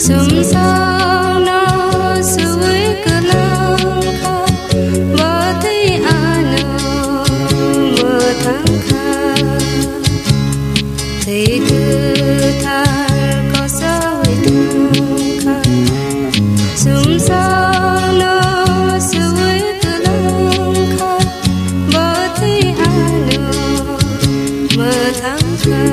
sum sao nó suối cửa lăng khóc vỡ thấy ano mơ tháng kha thì cứ thar có sao thương kha sum sao nó suối cửa lăng khóc vỡ thấy ano mơ tháng kha.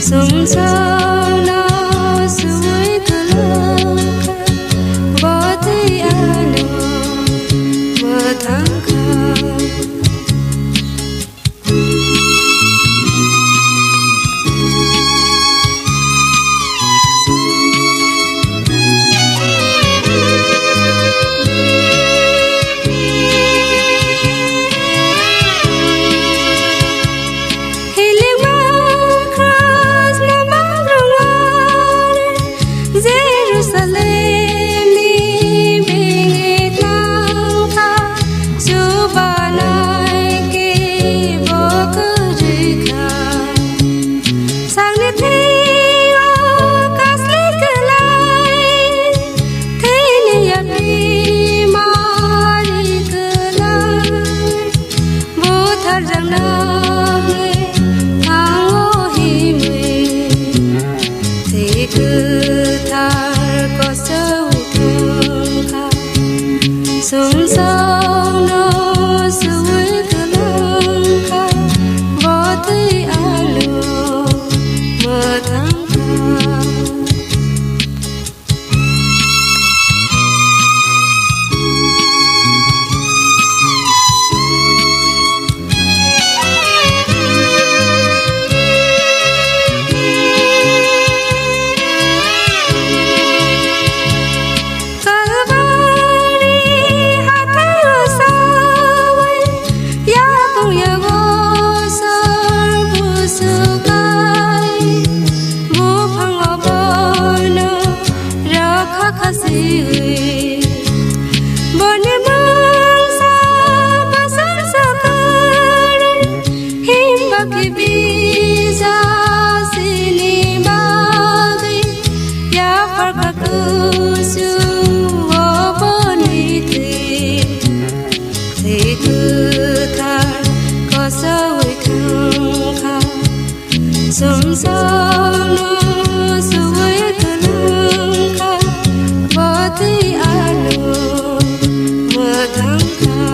Sum sao nó suối cửa lăng khóc vỡ thấy ano mơ tháng kha. Sum sao nó suối cửa lăng khóc vỡ thấy ano mơ tháng kha. Sum sao nó suối cửa lăng khóc vỡ thấy ano mơ tháng kha.